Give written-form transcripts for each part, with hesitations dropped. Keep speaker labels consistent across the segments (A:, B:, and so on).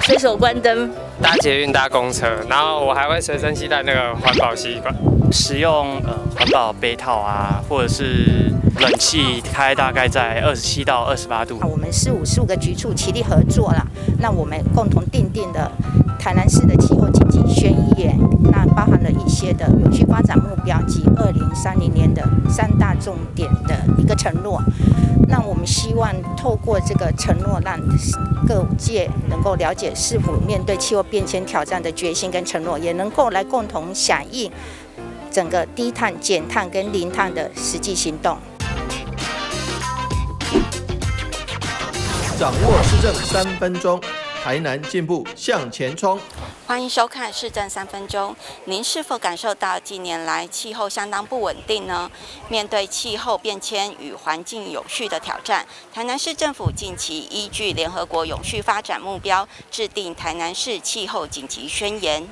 A: 随手关灯，
B: 搭捷运、搭公车，然后我还会随身携带那个环保吸管，
C: 使用环保杯套啊，或者是冷气开大概在27到28度。
D: 我们15个局处齐力合作啦，那我们共同订定的台南市的气候紧急宣言，那包含了一些的永续发展目标及2030年的3大重点的一个承诺。那我们希望透过这个承诺，让各界能够了解市府面对气候变迁挑战的决心跟承诺，也能够来共同响应整个低碳、减碳跟零碳的实际行动。
E: 掌握市政3分钟，台南进步向前冲。
F: 欢迎收看市政3分钟。您是否感受到近年来气候相当不稳定呢？面对气候变迁与环境永续的挑战，台南市政府近期依据联合国永续发展目标，制定台南市气候紧急宣言。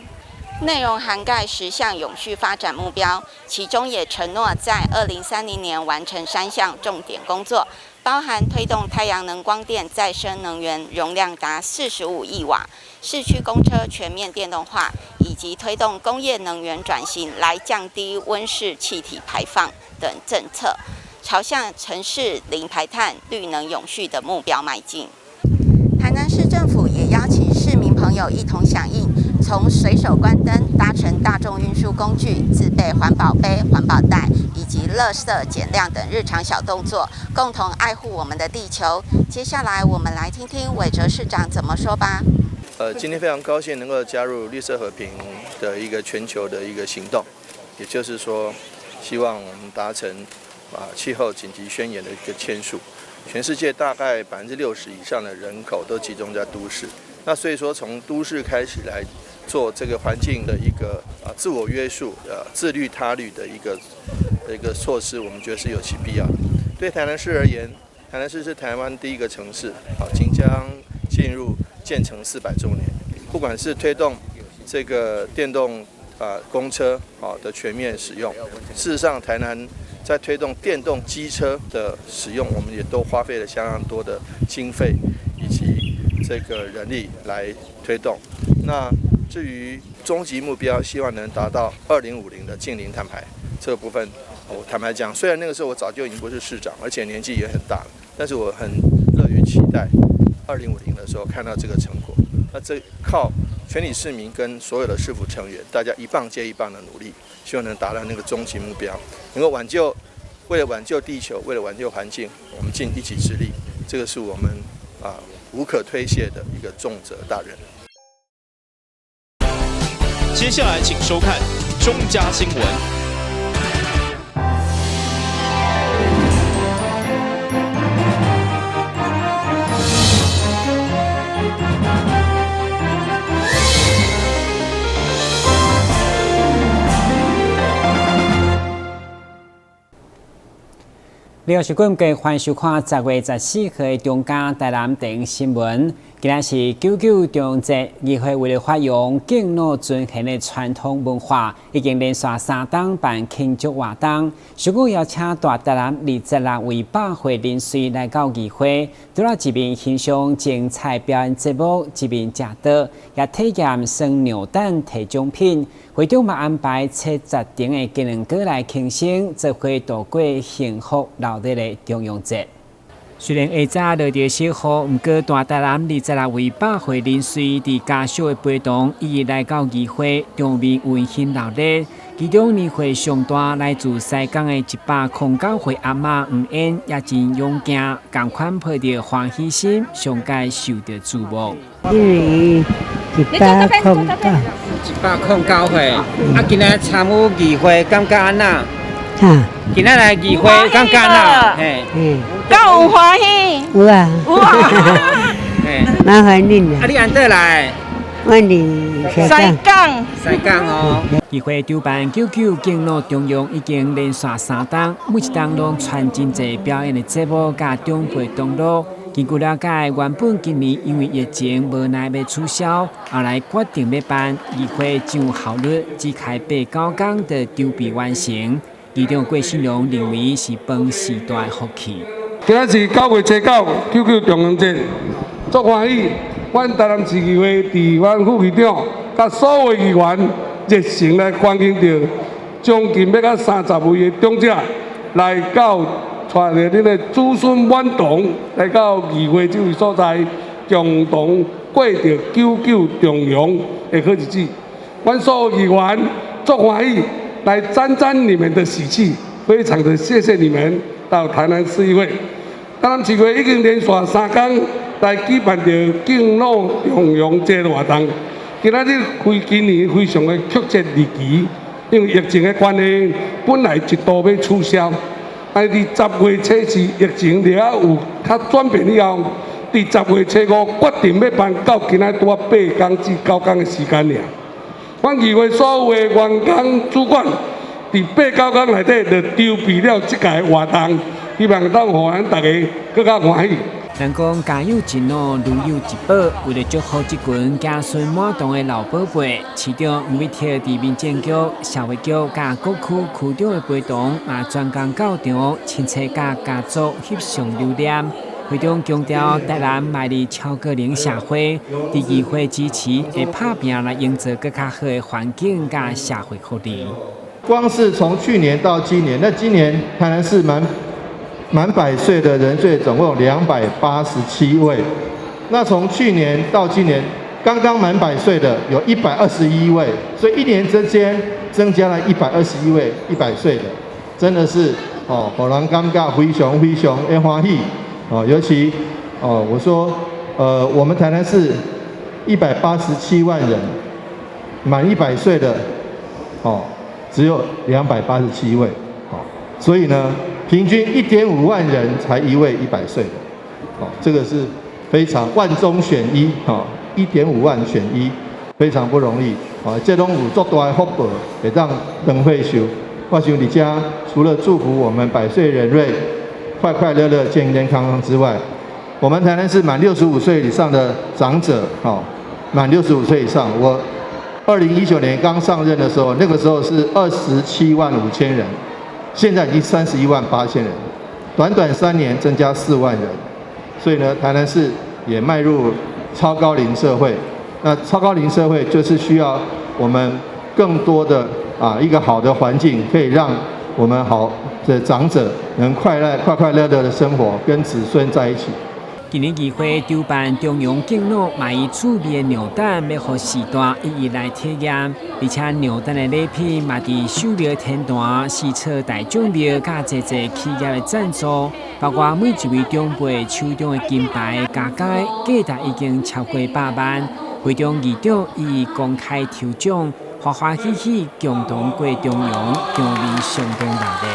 F: 内容涵盖10项永续发展目标，其中也承诺在2030年完成3项重点工作，包含推动太阳能光电再生能源容量达45亿瓦，市区公车全面电动化，以及推动工业能源转型来降低温室气体排放等政策，朝向城市零排碳、绿能永续的目标迈进。台南市政府也邀请市民朋友一同响应，从随手关灯、搭乘大众运输工具、自备环保杯、环保袋以及垃圾减量等日常小动作，共同爱护我们的地球。接下来我们来听听韦哲市长怎么说吧。
E: 今天非常高兴能够加入绿色和平的一个全球的一个行动，也就是说，希望我们达成气候紧急宣言的一个签署。全世界大概60%以上的人口都集中在都市，那所以说从都市开始来做这个环境的一个自我约束、自律他律的一个措施，我们觉得是有其必要的。对台南市而言，台南市是台湾第一个城市，即将进入建成400周年。不管是推动这个电动公车的全面使用，事实上台南在推动电动机车的使用，我们也都花费了相当多的经费以及这个人力来推动。那至于终极目标，希望能达到2050的净零碳排这个部分，我坦白讲，虽然那个时候我早就已经不是市长，而且年纪也很大了，但是我很乐于期待2050的时候看到这个成果。那这靠全体市民跟所有的市府成员，大家一棒接一棒的努力，希望能达到那个终极目标，能够为了挽救地球，为了挽救环境，我们尽一己之力，这个是我们无可推卸的一个重责大任。
G: 接下来请收看中嘉新闻。
H: 你好，是观众，欢迎收看10月14号的中嘉台南第一新闻。今天是99中节，议会为了发扬敬老尊贤的传统文化，已经连续3档办庆祝活动。首先邀请大台南26位百岁人士来到议会，除了一面欣赏精彩表演节目，一面食到，也体验生牛蛋提奖品。会长嘛安排70场的技能歌来庆生，则会度过幸福热闹的中央节。虽然下早落地小雨，不过大台南26位百岁人士伫家属的陪同，伊来到议会，场面温馨热闹。其中年岁上大来自西港的109岁阿嬷黄燕，也真勇敢，同款抱着欢喜心，上届受到注目。
I: 因为109岁，今仔参与议会，感觉安那？今仔来议会，感觉安那？
F: 敢有欢喜？
I: 有啊，
F: 有啊。
I: 麻烦恁啦。你安倒来？我伫
F: 西港。
I: 西港哦。
H: 议会主办99敬老中央已经连续3档，每一档拢传真济表演的节目甲长辈同乐。根据了解，原本今年因为疫情无奈要取消，后来决定要办议会上效率，只开8、9天就筹备完成。议长郭信良认为是帮时代福气。
J: 今仔是9月19，99中央节，足欢喜，
A: 阮台南市议会伫阮副议长甲所有议员热情来欢迎着将近要到30位的长者来到带着恁的子孙满堂来到议会这位所在，共同过着99重阳的好日子。阮所有议员足欢喜来沾沾你们的喜气，非常的谢谢你们到台南市议会。台南市议会已经连续3天来举办着敬老重阳节的活动。今仔日今年非常的曲折离奇，因为疫情的关系，本来一度要取消，但是10月初4疫情了有较转变了后，伫10月初5决定要办到今仔拄啊8天至9天的时间尔。阮议会所有的员工主管，伫8、9天内底就筹备了即届活动，希望当互咱大家更加欢喜。
H: 人讲家有一老，如有一宝。为了祝福这群家孙满堂的老宝贝，市长吴美铁伫民政局、社会局甲各区区长的陪同，也专工到场，亲戚甲家族翕相留念。会中强调台南卖力超个人社会，伫议会支持会拍拼来营造更较好的环境甲社会福利。
E: 光是从去年到今年，那今年台南市满100岁的人数总共有287位，那从去年到今年，刚刚满100岁的有121位，所以1年之间增加了121位100岁的，真的是互人感觉非常非常的欢喜尤其我说我们台南市187万人，满100岁的只有287位所以呢，平均1.5万人才1位100岁的，这个是非常万中选一，1.5万选一，非常不容易这种有足大的福报，会当长岁寿。我想伫遮除了祝福我们100岁人瑞快快乐乐、健健康康之外，我们台南市满65岁以上的长者，满65岁以上，我2019年刚上任的时候，那个时候是27万5千人。现在已经31万8千人，短短3年增加4万人，所以呢，台南市也迈入超高龄社会。那超高龄社会就是需要我们更多的一个好的环境，可以让我们好的长者能快乐乐的生活，跟子孙在一起。
H: 今年议会筹办中央敬老卖伊趣味的鸟蛋，要互时代一一来体验，而且鸟蛋的礼品嘛伫秀庙天坛、四侧大众庙，甲侪企业的赞助，包括每一位长辈手中的金牌加价价值已经超过100万。会中议长以公开抽奖，欢欢喜喜共同过中阳，场面相当热烈。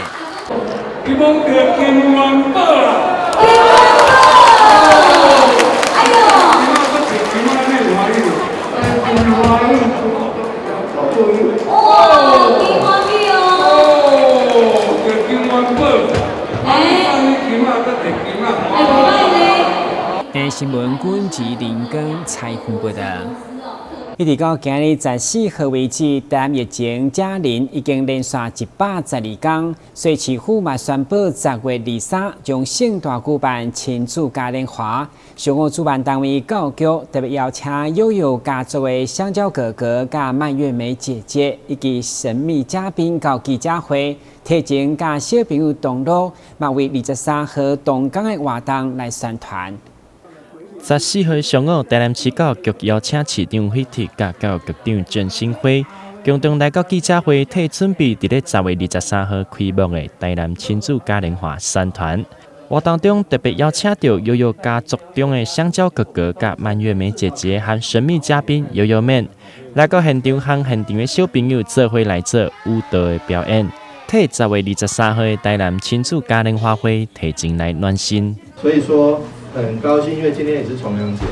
A: 希望得金元宝啦！
H: 新闻军及林根采访报道。一直到今日14号为止，台南疫情加零已经连续112天。所市府嘛宣布10月23将盛大举办亲子嘉年华。上午主办单位教育局特别邀请悠悠家族的香蕉哥哥、甲蔓越莓姐姐以及神秘嘉宾到记者会，提前甲小朋友同乐，嘛为23号动工的活动来宣传。
J: 14号上午，台南市教育局邀请市长惠特甲教育局长郑新辉共同来到记者会，替准备伫咧10月23号开幕的台南亲子嘉年华宣传。活动中特别邀请到悠悠家族中的香蕉哥哥、甲蔓越莓姐姐和神秘嘉宾悠悠们来到现场，和现场的小朋友做伙来做舞蹈的表演，替10月23号的台南亲子嘉年华会提前来暖身。
E: 所以说很高兴，因为今天也是重阳节，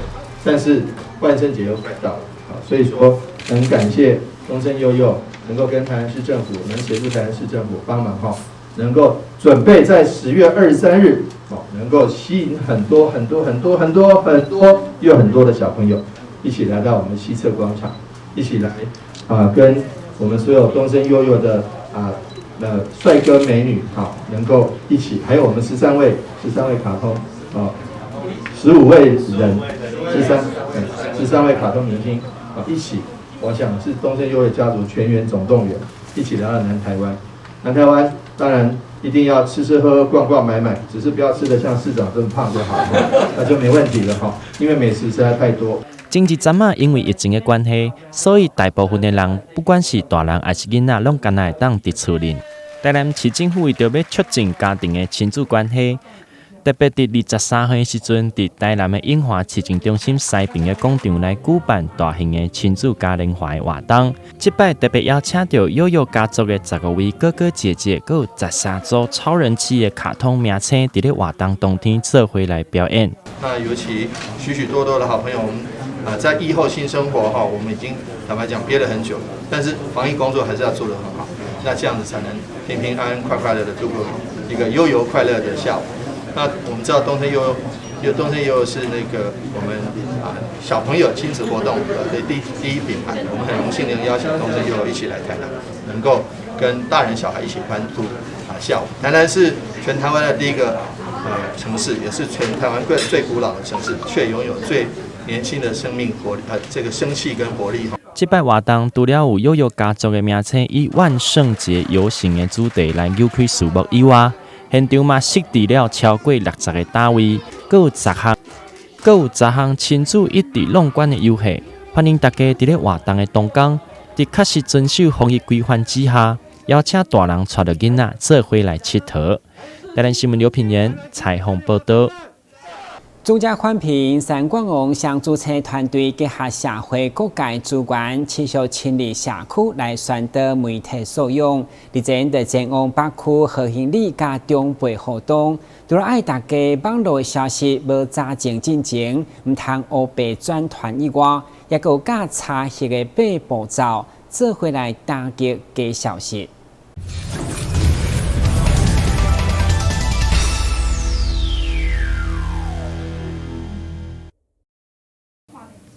E: 但是万圣节又快到了，所以说很感谢东森悠悠能够跟台南市政府，能协助台南市政府帮忙能够准备在10月23日，能够吸引很多的小朋友一起来到我们西侧广场，一起来跟我们所有东森悠悠的帅哥美女能够一起，还有我们13位卡通15位人， 13位卡通明星一起，我想是东森幼儿家族全员总动员，一起来到南台湾。南台湾当然一定要吃吃喝喝、逛逛买买，只是不要吃得像市长这么胖就好了，那就没问题了哈。因为美食实在太多。
J: 前一阵啊，因为疫情的关系，所以大部分的人，不管是大人还是囡仔，拢敢会当伫厝里。台南市政府为着要促进家庭的亲子关系，特别伫23岁时阵，伫台南的永华市政中心西边的广场来举办大型的亲子嘉年华活动。这摆特别邀请到悠悠家族的15位哥哥姐姐，还有13组超人气的卡通明星，伫咧活动当天做伙来表演。
E: 那尤其许许多多的好朋友，我们在疫后新生活哈，我们已经坦白讲憋了很久，但是防疫工作还是要做得很好，那这样子才能平平安安、快快乐的度过一个悠游快乐的下午。那我们知道东森悠悠是那个我们小朋友亲子活动的第一品牌，我们很荣幸能邀请东森悠悠一起来台南，能够跟大人小孩一起欢度下午。台南是全台湾的第一个城市，也是全台湾最古老的城市，却拥有最年轻的生命活力这个生气跟活力。
J: 这摆活动除了有悠悠家族的名称以万圣节游行的主题来扭开序幕以外，现场嘛设置了超过60个单位，各有10项亲子一地弄馆的游戏，欢迎大家伫咧活动的当天，伫确实遵守防疫规范之下，邀请大人带着囡仔做伙来佚佗。台南新闻刘品言采访报道。
H: 中嘉宽屏三冠王向注册团队结合社会各界主管，持续清理社区来选择媒体所用。日前在前往北区和兴里加中培活动，除了爱大家网络消息无查证进前，唔通黑白转传以外，也有假查实的八步骤，做回来打击假消息。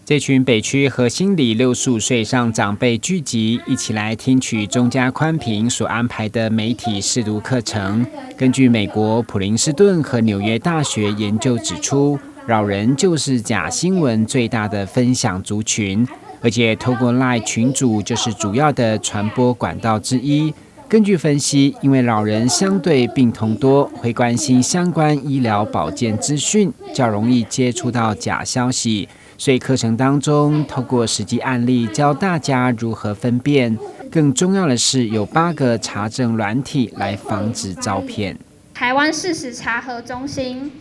H: 这群北区和兴里65岁以上长辈聚集，一起来听取中嘉宽屏所安排的媒体识读课程。根据美国普林斯顿和纽约大学研究指出，扰人就是假新闻最大的分享族群，而且透过 LINE 群组就是主要的传播管道之一。根据分析，因为老人相对病痛多，会关心相关医疗保健资讯，较容易接触到假消息。所以课程当中，透过实际案例教大家如何分辨。更重要的是，有8个查证软体来防止照骗。
K: 台湾事实查核中心，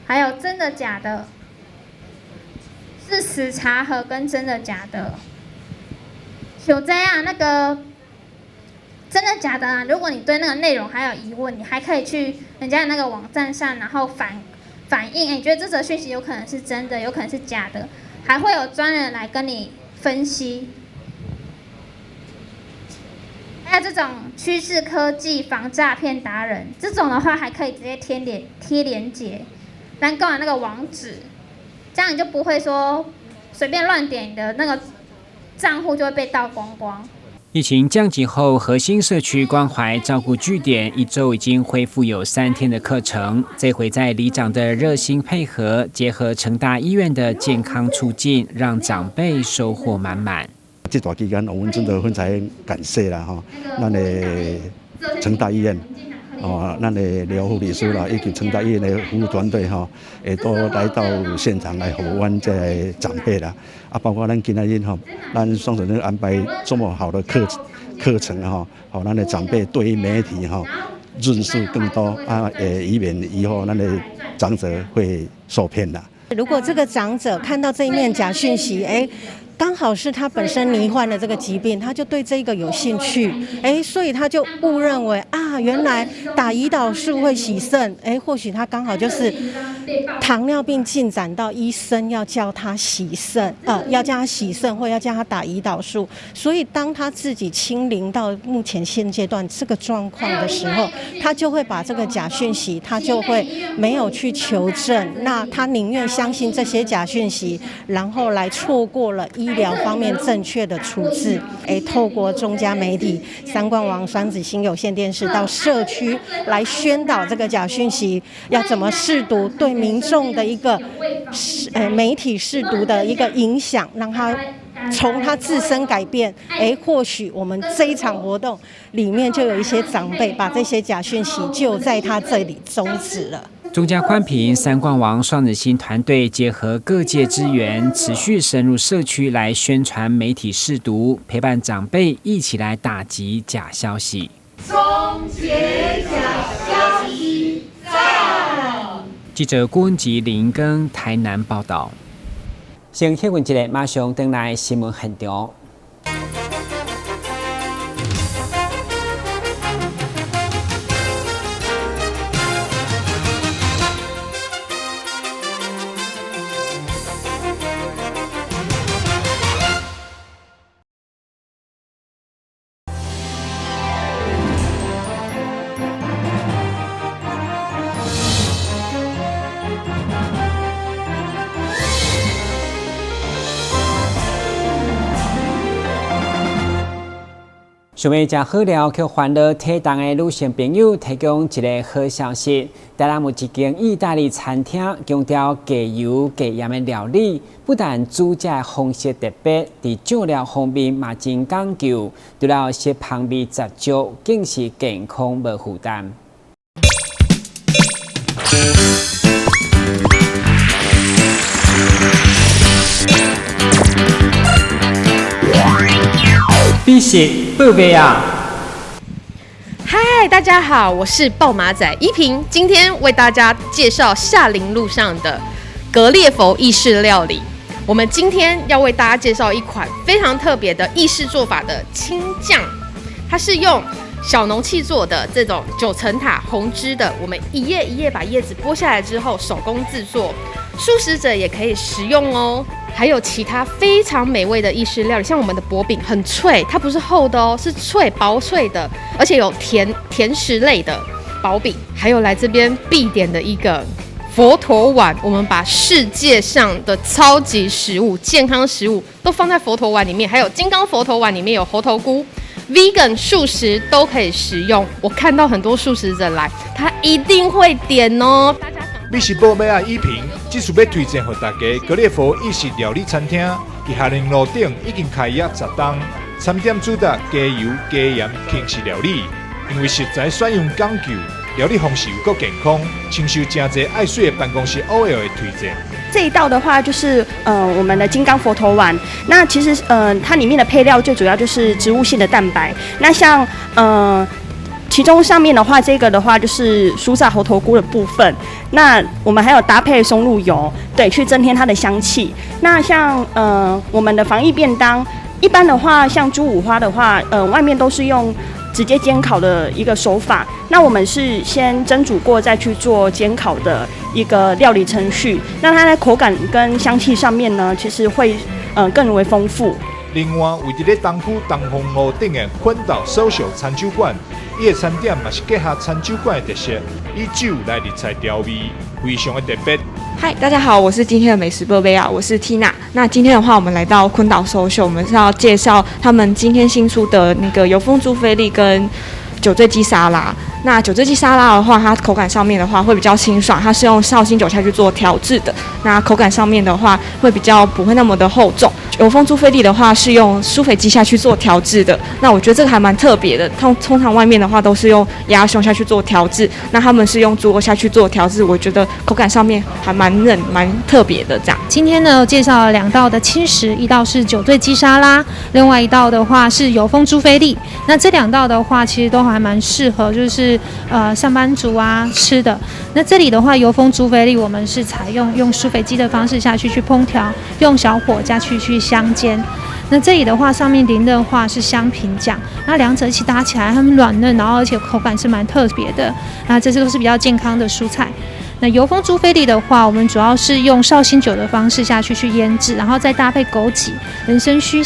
K: 还有真的假的，事实查核跟真的假的，有这样那个真的假的啊？如果你对那个内容还有疑问，你还可以去人家的那个网站上，然后反映，你觉得这则讯息有可能是真的，有可能是假的，还会有专人来跟你分析。还有这种趋势科技防诈骗达人，这种的话还可以直接贴连结，然后购买那个网址，这样你就不会说随便乱点你的那个账户就会被盗光光。
H: 疫情降级后，核心社区关怀照顾据点1周已经恢复有3天的课程。这回在里长的热心配合，结合成大医院的健康促进，让长辈收获满满。
L: 这段期间，我们真的非常感谢啦哈，咱的成大医院。咱的刘护理师啦，以及成大医院的服务团队哈，也都来到现场来服务阮这长辈啦。包括咱今仔日哈，咱双手安排这么好的课程哈，好，咱的长辈对于媒体哈认识更多以免以后咱的长者会受骗啦。
M: 如果这个长者看到这一面假讯息，刚好是他本身罹患的这个疾病，他就对这个有兴趣，所以他就误认为原来打胰岛素会洗肾，或许他刚好就是糖尿病进展到医生要叫他洗肾，要叫他洗肾或要叫他打胰岛素，所以当他自己清零到目前现阶段这个状况的时候，他就会把这个假讯息，他就会没有去求证，那他宁愿相信这些假讯息，然后来错过了医疗方面正确的处置。透过中嘉媒体、三冠王双子星有线电视到社区来宣导这个假讯息要怎么识读，对民众的一个媒体识读的一个影响，让他从他自身改变。或许我们这一场活动里面就有一些长辈把这些假讯息就在他这里终止了。
H: 中嘉宽频三冠王双子星团队结合各界资源，持续深入社区来宣传媒体识读，陪伴长辈一起来打击假消息。终结假消息，赞！记者郭文吉、林庚台南报道。先歇问一下，马上回来新闻现场。想要食好料却欢乐体重的女性朋友，提供一个好消息。台南有一间意大利餐厅，强调低油低盐的料理，不但煮食的方式特别，在酱料方面嘛真讲究，除了食香味杂足，更是健康无负担。美食报备啊！
N: 嗨，大家好，我是爆马仔依萍，今天为大家介绍夏林路上的格列佛意式料理。我们今天要为大家介绍一款非常特别的意式做法的青酱，它是用小农契做的这种9层塔红汁的，我们一叶一叶把叶子剥下来之后手工制作，素食者也可以食用哦。还有其他非常美味的意式料理，像我们的薄饼很脆，它不是厚的哦，是脆薄脆的，而且有甜食类的薄饼。还有来这边必点的一个佛陀碗，我们把世界上的超级食物、健康食物都放在佛陀碗里面，还有金刚佛陀碗里面有猴头菇。Vegan 素食都可以食用，我看到很多素食者来，他一定会点哦。大家
O: 美食报马仔依萍，这次要推荐给大家格列佛意式料理餐厅，伫夏林路顶已经开业10档，餐点主打加油加盐轻食料理，因为食材选用讲究，料理方式又够健康，深受真侪爱水的办公室 OL 的推荐。
P: 这一道的话就是我们的金刚佛头丸，那其实它里面的配料最主要就是植物性的蛋白，那像其中上面的话，这个的话就是酥炸猴头菇的部分，那我们还有搭配松露油，对，去增添它的香气。那像我们的防疫便当，一般的话像猪五花的话，外面都是用直接煎烤的一个手法，那我们是先蒸煮过再去做煎烤的一个料理程序，那它在口感跟香气上面呢，其实会更为丰富。
O: 另外，位伫咧东区东风路顶的坤岛 social 餐酒馆，伊的餐点嘛是结合餐酒馆的特色，以酒来入菜调味，非常的特别。
Q: 嗨，大家好，我是今天的美食报备啊，我是 Tina。那今天的话，我们来到坤岛 social， 我们是要介绍他们今天新出的那个油封猪菲力跟酒醉鸡沙拉。那酒醉鸡沙拉的话，它口感上面的话会比较清爽，它是用绍兴酒下去做调制的。那口感上面的话会比较不会那么的厚重。油封猪菲力的话是用酥肥鸡下去做调制的。那我觉得这个还蛮特别的。通常外面的话都是用鸭胸下去做调制，那他们是用猪肉下去做调制，我觉得口感上面还蛮嫩、蛮特别的这样。
K: 今天呢，介绍了2道的轻食，一道是酒醉鸡沙拉，另外一道的话是油封猪菲力。那这2道的话，其实都还蛮适合就是上班族啊吃的。那这里的话，油封猪菲力我们是采用酥肥鸡的方式下去烹调，用小火下去香煎。那这里的话，上面淋的话是香平酱，那2者一起搭起来，它们软嫩，然后而且口感是蛮特别的。那这都是比较健康的蔬菜。那油封猪菲力的话，我们主要是用绍兴酒的方式下去腌制，然后再搭配枸杞、人参须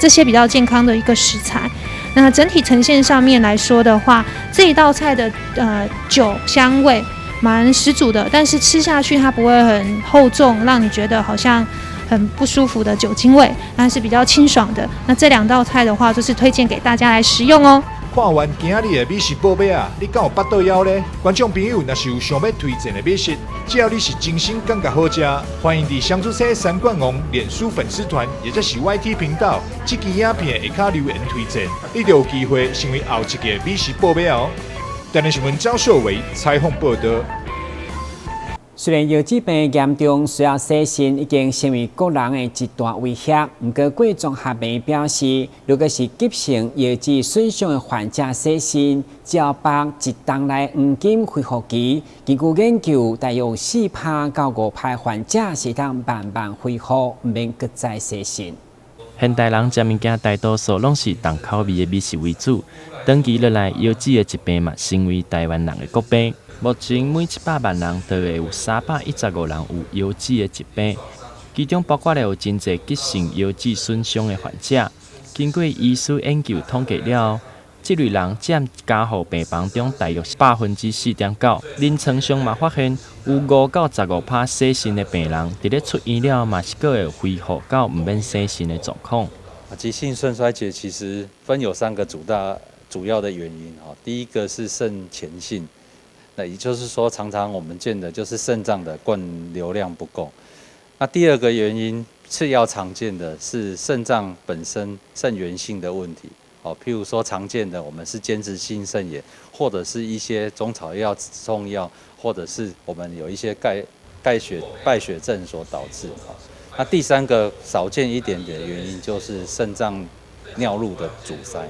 K: 这些比较健康的一个食材。那整体呈现上面来说的话，这一道菜的酒香味蛮十足的，但是吃下去它不会很厚重，让你觉得好像很不舒服的酒精味，但是比较清爽的。那这2道菜的话，就是推荐给大家来食用哦。
O: 看完今日的美食报马啊，你敢有巴肚枵呢？观众朋友若是有想要推荐的美食，只要你是真心感觉好食，欢迎伫香竹西三冠王脸书粉丝团，也就是 YT 频道，这支影片下骹留言推荐，你就有机会成为后一个美食报马哦。台南新闻张秀伟采访报道。
H: 虽然腰子病严重，需要洗腎，已经成为国人的一大威胁。不过，贵州合并表示，如果是急性腰子损伤的患者洗肾，只要把1档内黄金恢复期。根据研究，大约4%到5%患者是当慢慢恢复，唔免搁再洗肾。
J: 现代人食物件大多数拢是重口味的美食为主，长期落来，腰子的疾病嘛，成为台湾人的国病。目前每100万人就会有315人有腰子的疾病，其中包括了有真侪急性腰子损伤的患者。经过医师研究统计了，这类人占加护病房中大约4.9%。临床上嘛发现，有5到15%洗肾的病人，伫咧出院了嘛是个会恢复到唔免洗肾的状况。
R: 急性肾衰竭其实分有3个主要的原因哈，第一个是肾前性。那也就是说，常常我们见的就是肾脏的灌流量不够。那第2个原因，次要常见的是肾脏本身肾源性的问题。哦，譬如说常见的我们是间质性肾炎，或者是一些中草药、止痛药，或者是我们有一些败血症所导致。那第3个少见一点点的原因就是肾脏尿路的阻塞。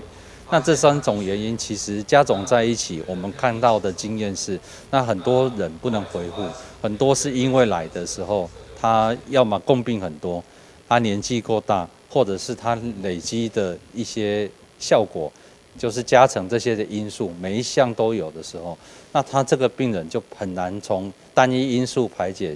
R: 那这3种原因其实加总在一起，我们看到的经验是，那很多人不能恢复，很多是因为来的时候，他要么共病很多，他年纪过大，或者是他累积的一些效果，就是加成这些的因素，每一项都有的时候，那他这个病人就很难从单一因素排解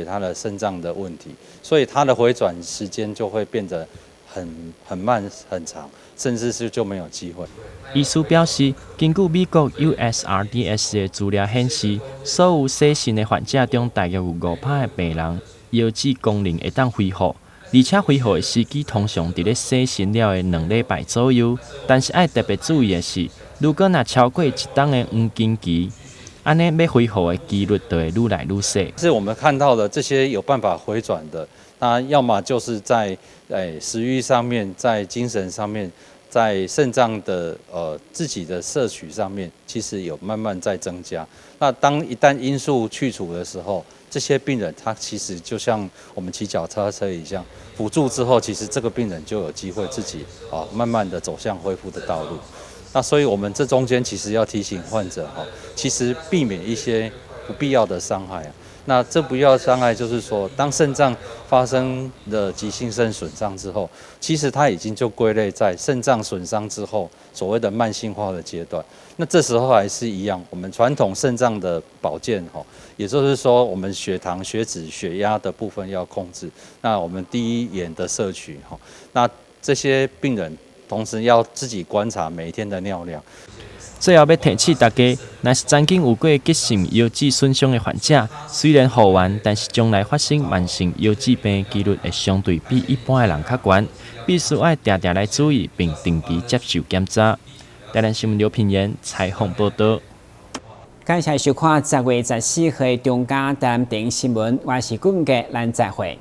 R: 他的肾脏的问题，所以他的回转时间就会变得很慢很长。甚至是就没有机会。
J: 医师表示，根据美国 USRDS 的资料显示，所有洗肾的患者中，大约有5%的病人腰子功能会当恢复，而且恢复的时机通常伫咧洗肾了的2礼拜左右。但是要特别注意的是，如果若超过1档的黄金期，安尼要恢复的几率就会愈来愈小。
R: 是我们看到的这些有办法回转的，那要么就是在食欲上面，在精神上面。在肾脏的自己的摄取上面，其实有慢慢在增加。那一旦因素去除的时候，这些病人他其实就像我们骑脚踏车一样，辅助之后，其实这个病人就有机会自己慢慢的走向恢复的道路。那所以我们这中间其实要提醒患者其实避免一些不必要的伤害那这不要伤害，就是说，当肾脏发生了急性肾损伤之后，其实它已经就归类在肾脏损伤之后所谓的慢性化的阶段。那这时候还是一样，我们传统肾脏的保健也就是说，我们血糖、血脂、血压的部分要控制。那我们低盐的摄取那这些病人同时要自己观察每一天的尿量。
J: 最后要提醒大家，若是曾经有过急性腰子损伤的患者，虽然好完，但是将来发生慢性腰子病的几率会相对比一般的人较悬，必须要常常来注意并定期接受检查。台南新闻刘品言采访报道。
H: 感谢收看10月14日中嘉台南电视新闻，我是顾文杰，咱再会。